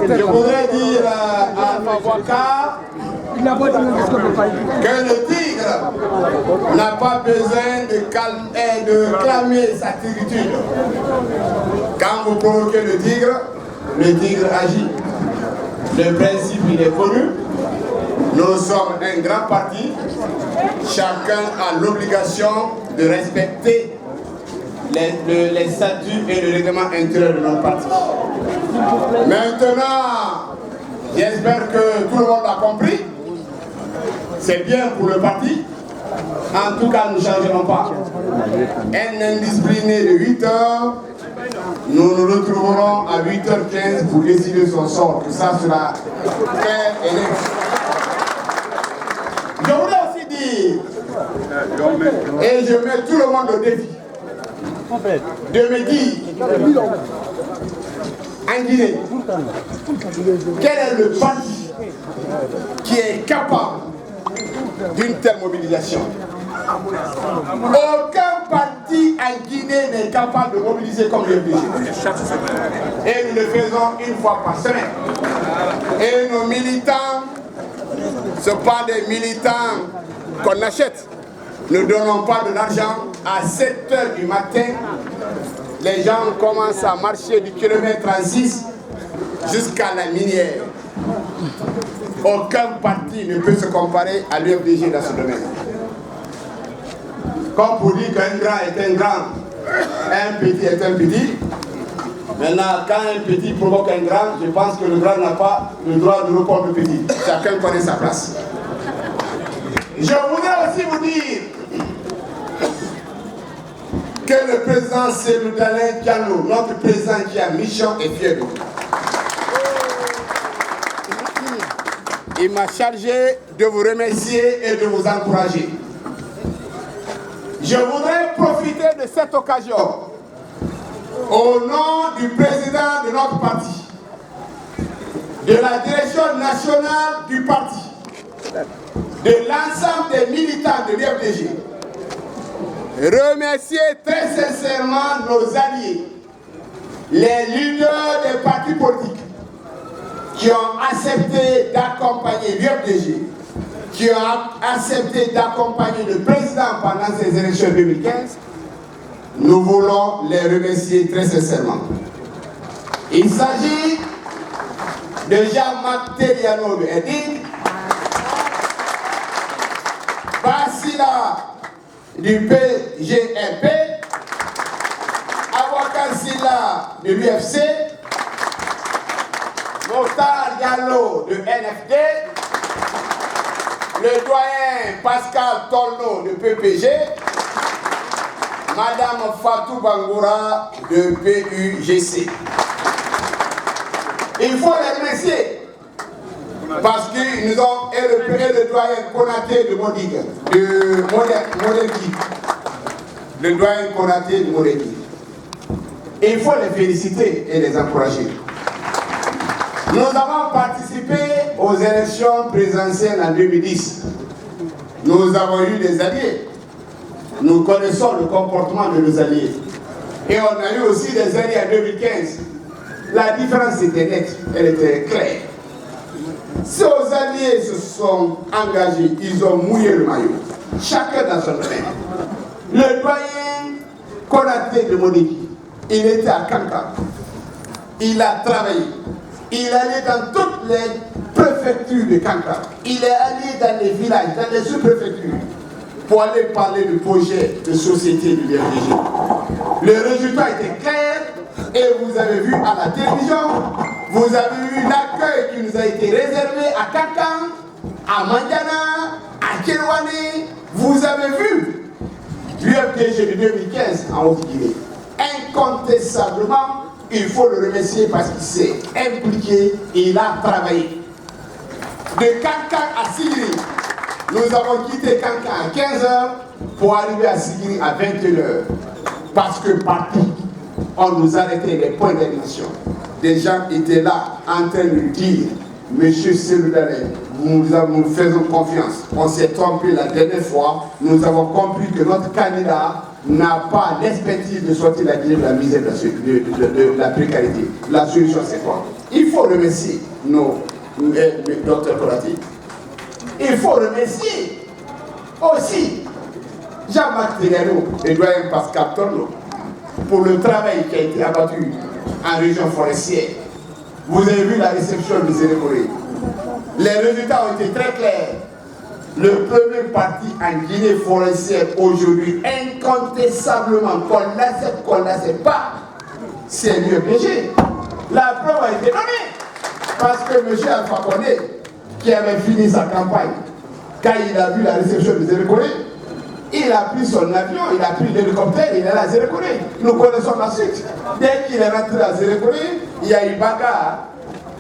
Je voudrais dire à nos avocats que le tigre n'a pas besoin de clamer sa tigritude. Quand vous provoquez le tigre agit. Le principe il est connu. Nous sommes un grand parti. Chacun a l'obligation de respecter les statuts et le règlement intérieur de notre parti. Maintenant, j'espère que tout le monde a compris. C'est bien pour le parti. En tout cas, nous ne changerons pas. Un indiscipliné de 8 heures, nous nous retrouverons à 8h15 pour décider son sort. Que ça sera clair et net. Je voudrais aussi dire, et je mets tout le monde au défi, de me dire, en Guinée, quel est le parti qui est capable d'une telle mobilisation? Aucun parti en Guinée n'est capable de mobiliser comme le FDG. Et nous le faisons une fois par semaine. Et nos militants, ce ne sont pas des militants qu'on achète. Nous ne donnons pas de l'argent. À 7 h du matin, les gens commencent à marcher du kilomètre 36 jusqu'à la minière. Aucun parti ne peut se comparer à l'UFDG dans ce domaine. Comme pour dire qu'un grand est un grand, un petit est un petit. Maintenant, quand un petit provoque un grand, je pense que le grand n'a pas le droit de répondre au petit. Chacun connaît sa place. Je voudrais aussi vous dire que le président Cellou Dalein Diallo, notre président qui a mission, est fier de vous. Il m'a chargé de vous remercier et de vous encourager. Je voudrais profiter de cette occasion, au nom du président de notre parti, de la direction nationale du parti, de l'ensemble des militants de l'UFDG, remercier très sincèrement nos alliés, les leaders des partis politiques qui ont accepté d'accompagner l'UFDG, qui ont accepté d'accompagner le président pendant ces élections 2015. Nous voulons les remercier très sincèrement. Il s'agit de Jean-Marc Teliano de Edine, Basila du PGRP, Avocat Silla de l'UFC, Mokhtar Diallo de NFD, le doyen Pascal Tolno de PPG, Madame Fatou Bangoura de PUGC. Il faut les remercier parce qu'ils nous ont et le doyen Konaté de Modigue, de Modèle-Guy. Le doyen Konaté de Modèle-Guy. Il faut les féliciter et les encourager. Nous avons participé aux élections présidentielles en 2010. Nous avons eu des alliés. Nous connaissons le comportement de nos alliés. Et on a eu aussi des alliés en 2015. La différence était nette, elle était claire. Ces alliés se sont engagés, ils ont mouillé le maillot. Chacun dans son domaine. Le doyen Konaté de Moniki, il était à Kanka. Il a travaillé. Il est allé dans toutes les préfectures de Kanka. Il est allé dans les villages, dans les sous-préfectures, pour aller parler du projet de société du VFDG. Le résultat était clair et vous avez vu à la télévision, vous avez vu l'accueil qui nous a été réservé à Kankan, à Mandiana, à Kérouane. Vous avez vu l'UFDG de 2015 en Haute-Guinée. Incontestablement, il faut le remercier parce qu'il s'est impliqué et il a travaillé. De Kankan à Sigiri, nous avons quitté Kankan à 15 h pour arriver à Sigiri à 21 h. Parce que partout, on nous arrêtait les points d'animation. Des gens étaient là en train de dire Monsieur Seloudalé, nous faisons confiance. On s'est trompé la dernière fois. Nous avons compris que notre candidat n'a pas l'expertise de sortir la Guinée de la misère, de la précarité. La solution, c'est quoi? Il faut remercier nos docteurs Konaté. Il faut remercier aussi Jean-Marc Tegano et doyen Pascal Torno pour le travail qui a été abattu en région forestière. Vous avez vu la réception du Zérékoré. Les résultats ont été très clairs. Le premier parti en Guinée forestière aujourd'hui, incontestablement, qu'on n'accepte pas, c'est l'UEPG. La preuve a été donnée. Parce que M. Alpha Condé, qui avait fini sa campagne, quand il a vu la réception du Zérékoré, il a pris son avion, il a pris l'hélicoptère, il est allé à Zérékoré. Nous connaissons la suite. Dès qu'il est rentré à Zérékoré, il y a eu bagarre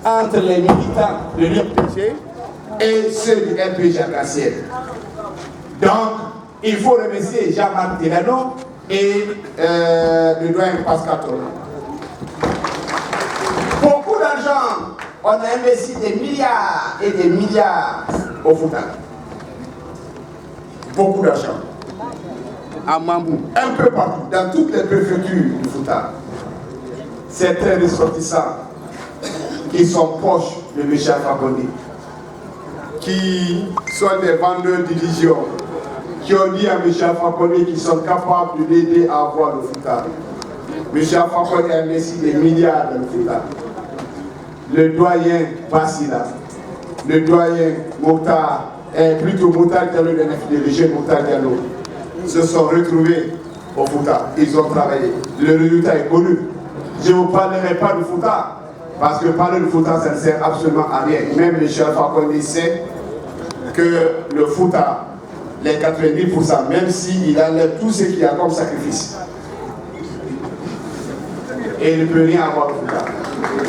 entre les militants de l'UPG et ceux du RPG à Gracière. Donc, il faut remercier Jean-Marc Delano et le doyen Pascal Torno. Beaucoup d'argent, on a investi des milliards et des milliards au Fouta. Beaucoup d'argent. À Mambou, un peu partout, dans toutes les préfectures du Fouta. Certains ressortissants qui sont proches de M. Alpha Condé, qui sont des vendeurs d'illusions, qui ont dit à M. Alpha Condé qu'ils sont capables de l'aider à avoir le Fouta. M. Alpha Condé a investi des milliards dans le Fouta. Le doyen Bassila, le doyen Mokhtar, plutôt Mokhtar Diallo de le jeune Mokhtar Diallo, se sont retrouvés au Fouta. Ils ont travaillé. Le résultat est connu. Je ne vous parlerai pas du Fouta, parce que parler du Fouta, ça ne sert absolument à rien. Même le chef Alpha Condé sait que le Fouta, les 90%, même s'il enlève tout ce qu'il y a comme sacrifice, et il ne peut rien avoir au Fouta.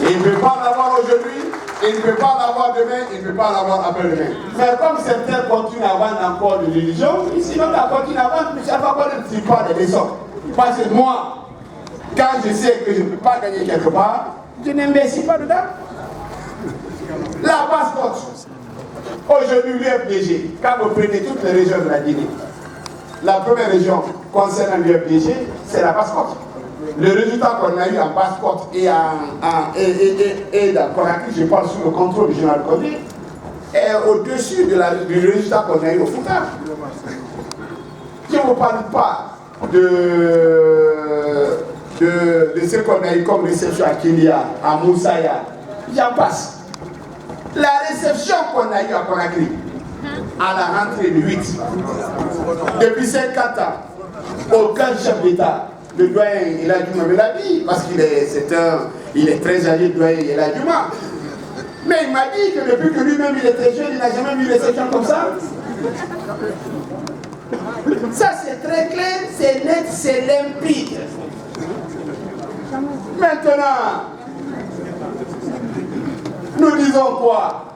Il ne peut pas l'avoir aujourd'hui, il ne peut pas l'avoir demain, il ne peut pas l'avoir après-demain. Mais comme certains continuent à vendre encore de l'illusion, ici même à continuer à vendre, M. Alpha Condé ne tire pas des leçons. Parce que moi, quand je sais que je ne peux pas gagner quelque part, je n'investis pas dedans. La passe-porte. Aujourd'hui, l'UFDG, quand vous prenez toutes les régions de la Guinée, la première région concernant l'UFDG, c'est la passe-porte. Le résultat qu'on a eu en passe-porte et dans Conakry, je parle sous le contrôle du général Condé, est au-dessus du résultat qu'on a eu au Fouta. Je ne vous parle pas de ce qu'on a eu comme réception à Kilia, à Moussaya, j'en passe. La réception qu'on a eue à Conakry, à la rentrée du 8, depuis 50 ans, aucun chef d'État, le doyen El Hadjouma me l'a dit, parce qu'il est très âgé, le doyen El Hadjouma. Mais il m'a dit que depuis que lui-même il est très jeune, il n'a jamais vu une réception comme ça. Ça c'est très clair, c'est net, c'est limpide. Maintenant, nous disons quoi?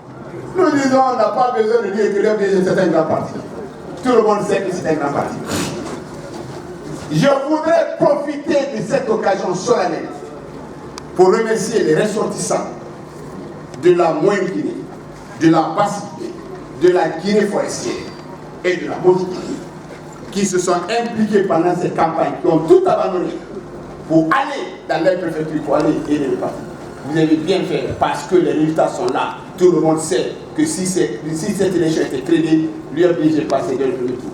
Nous disons on n'a pas besoin de dire que l'UFDG c'est un grand parti. Tout le monde sait que c'est un grand parti. Je voudrais profiter de cette occasion solennelle pour remercier les ressortissants de la Moyenne Guinée, de la Basse-Guinée, de la Guinée forestière et de la Haute-Guinée qui se sont impliqués pendant cette campagne, qui ont tout abandonné pour aller dans leur préfecture, pour aller aider le parti. Vous avez bien fait parce que les résultats sont là. Tout le monde sait que si cette élection était crédible, l'UFDG passait dans le premier tour.